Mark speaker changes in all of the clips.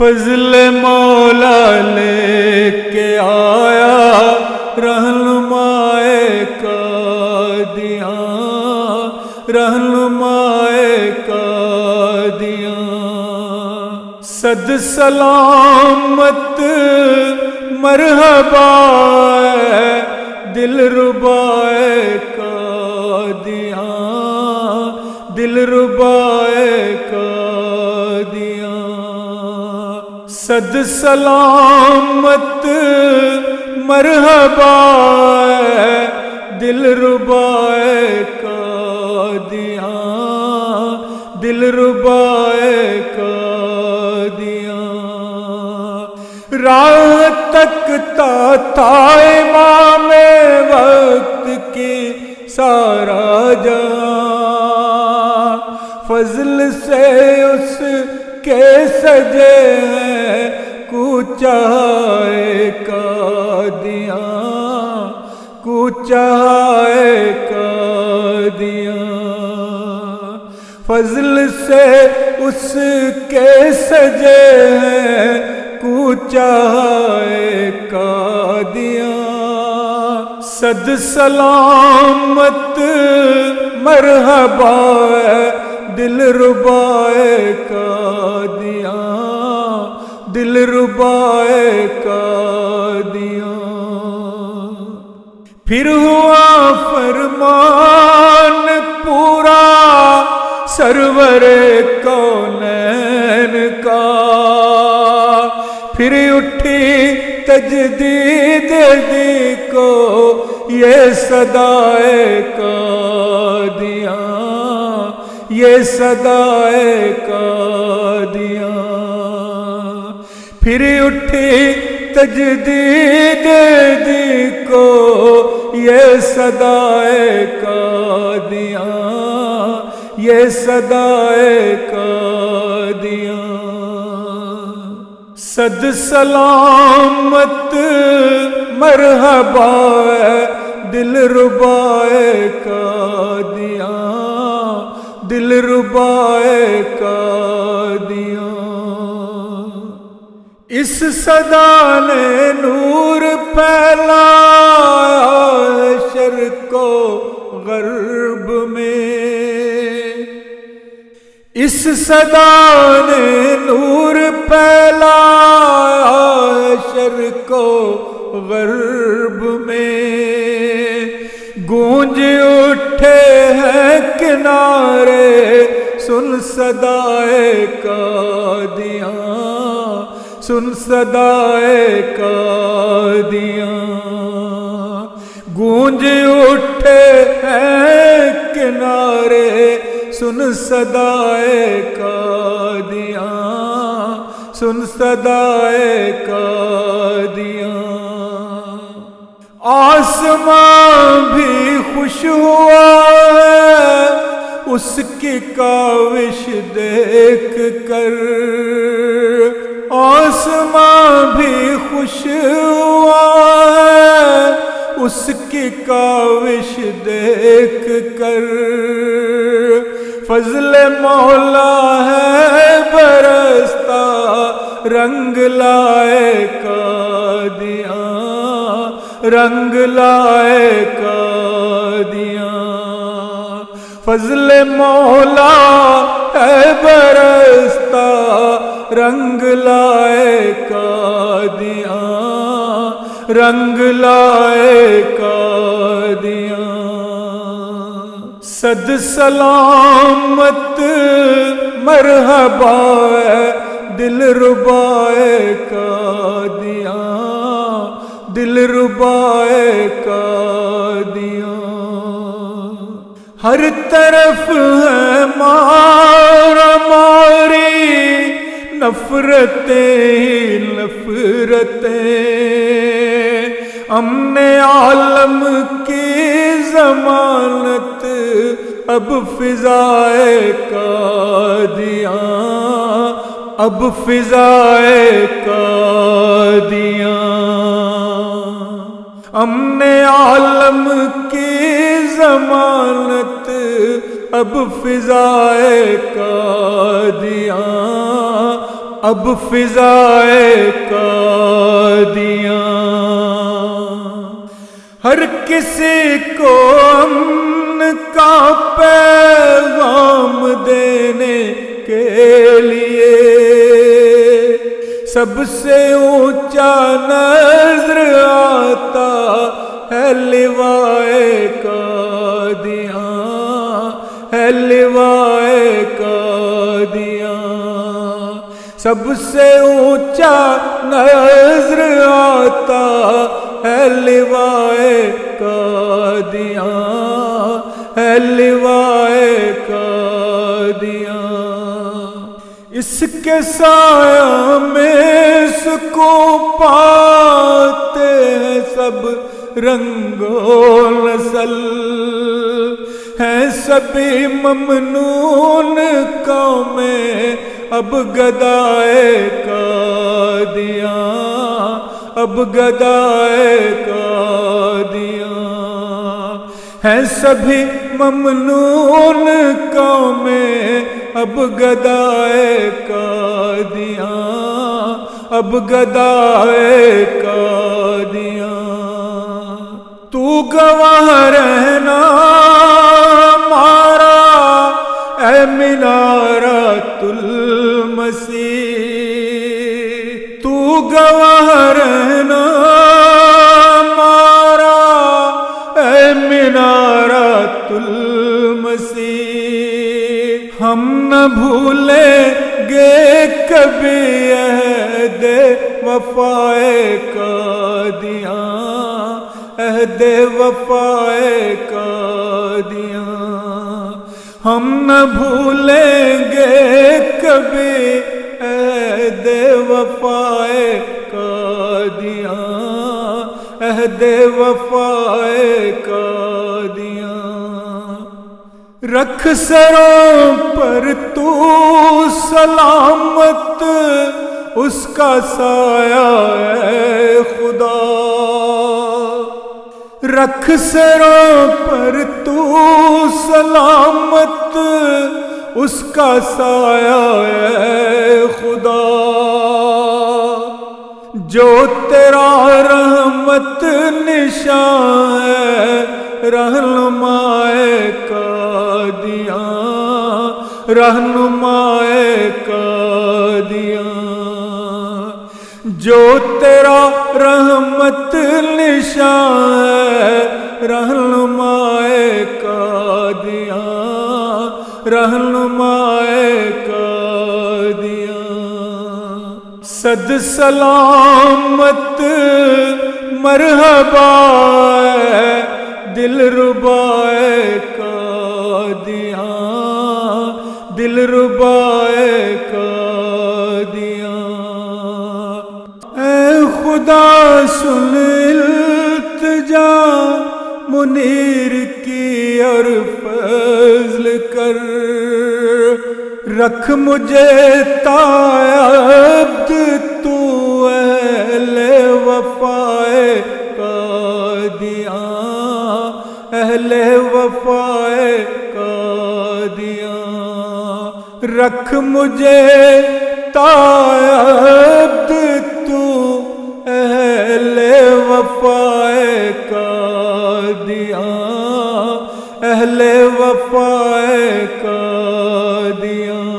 Speaker 1: فضل مولا لے کے آیا رہنمائے قادیاں، رہنمائے قادیاں۔ صد سلامت مرحبا دل ربائے قادیاں، دل ربائے قادیاں۔ صد سلامت مرحبا دل ربائے قادیاں، دل ربائے قادیاں۔ راہ تکتا تھا امام وقت کی سارا جہاں، فضل سے اس کے سجے ہیں کوچہ قادیاں، کوچہ قادیاں۔ فضل سے اس کے سجے ہیں کوچہ قادیاں۔ صد سلامت مرحبا دل ربائے قادیاں، دل ربائے قادیاں۔ پھر ہوا فرمان پورا سرور کونین کا، پھر اٹھی تجدید دی کو یہ صدائے قادیاں، یہ صدائے قادیاں۔ پھر اٹھی تجدید دی کو یہ صدائے قادیاں، یہ صدائے قادیاں۔ صد سلامت مرحبا دل ربائے قادیاں، دل ربائے قادیاں۔ اس صدا نے نور پھیلایا شرق و غرب میں، اس صدا نے نور پھیلایا شرق و غرب میں۔ گونج اٹھے ہیں کنارے سن صدائے قادیاں، سن صدائے قادیاں۔ گونج اٹھے ہیں کنارے سن صدائے قادیاں، سن صدائے قادیاں۔ آسمان بھی خوش ہوا ہے اس کی کاوش دیکھ کر، آسمان بھی خوش ہوا ہے اس کی کاوش دیکھ کر۔ فضل مولا ہے برستا رنگ لائے قادیاں، رنگ لائے قادیاں۔ فضل مولا ہے برستا رنگ لائے قادیاں، رنگ لائے قادیاں۔ صد سلامت مرحبا دل ربائے قادیاں، دل ربائے قادیاں۔ ہر طرف ہے مار ماری نفرتیں ہی نفرتیں، امن عالم کی ضمانت اب فضائے قادیاں، اب فضائے قادیاں۔ امن عالم کی ضمانت اب فضائے قادیاں، اب فضائے قادیاں، ہر کسی کو امن کا پیغام دینے کے لیے سب سے اونچا نظر آتا ہے لوائے قادیاں، ہے لوائے قادیاں، سب سے اونچا نظر آتا ہے لوائے قادیاں، ہے لوائے قادیاں، اس کے سایہ میں سکون پاتے ہیں سب رنگ و نسل، ہیں سبھی ممنون قومیں اب گدائے قادیاں، اب گدائے قادیاں، ہیں سبھی ممنون قومیں اب گدائے قادیاں، اب گدائے قادیاں، تو گواہ رہنا مارا اے منارۃ المسیح، تو گواہ رہنا مارا اے منارۃ المسیح، ہم نہ بھولیں گے کبھی عہد وفائے قادیاں، عہد وفائے قادیاں، ہم نہ بھولیں گے کبھی عہد وفائے قادیاں، عہد وفائے قادیاں، رکھ سروں پر تو سلامت اس کا سایہ اے خدا، رکھ سروں پر تو سلامت اس کا سایہ اے خدا، جو تیرا رحمت نشان ہے رہنمائے قادیاں، رہنمائے قادیاں، جو تیرا رحمت نشان ہے رہنمائے قادیاں، رہنمائے قادیاں، صد سلامت مرحبا دلربائے قادیاں، دلربائے قادیاں، اے خدا سن التجا منیر کی اور فضل کر، رکھ مجھے تائب تو اہل وفائے قادیاں، اہل وفائے قادیاں، رکھ مجھے تائب تو اہل وفائے قادیاں، اہل وفائے قادیاں،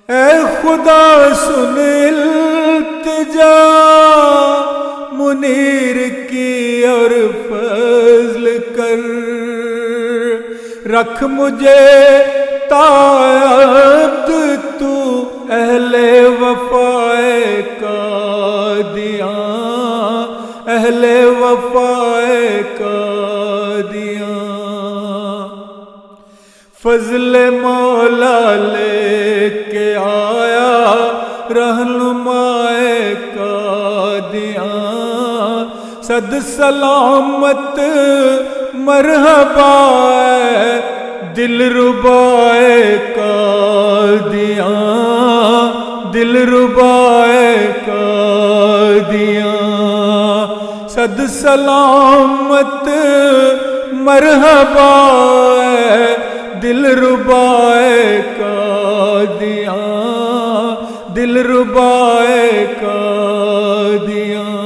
Speaker 1: اے خدا سن التجا منیر کی اور فضل کر، رکھ مجھے تائب تو اہل وفائے قادیاں، اہل وفائے قادیاں، فضل مولا لے کے آیا رہنمائے قادیاں، صد سلامت مرحبا دلربائے قادیاں، دلربائے قادیاں، صد سلامت مرحبا دلربائے قادیاں، دل ربائے قادیاں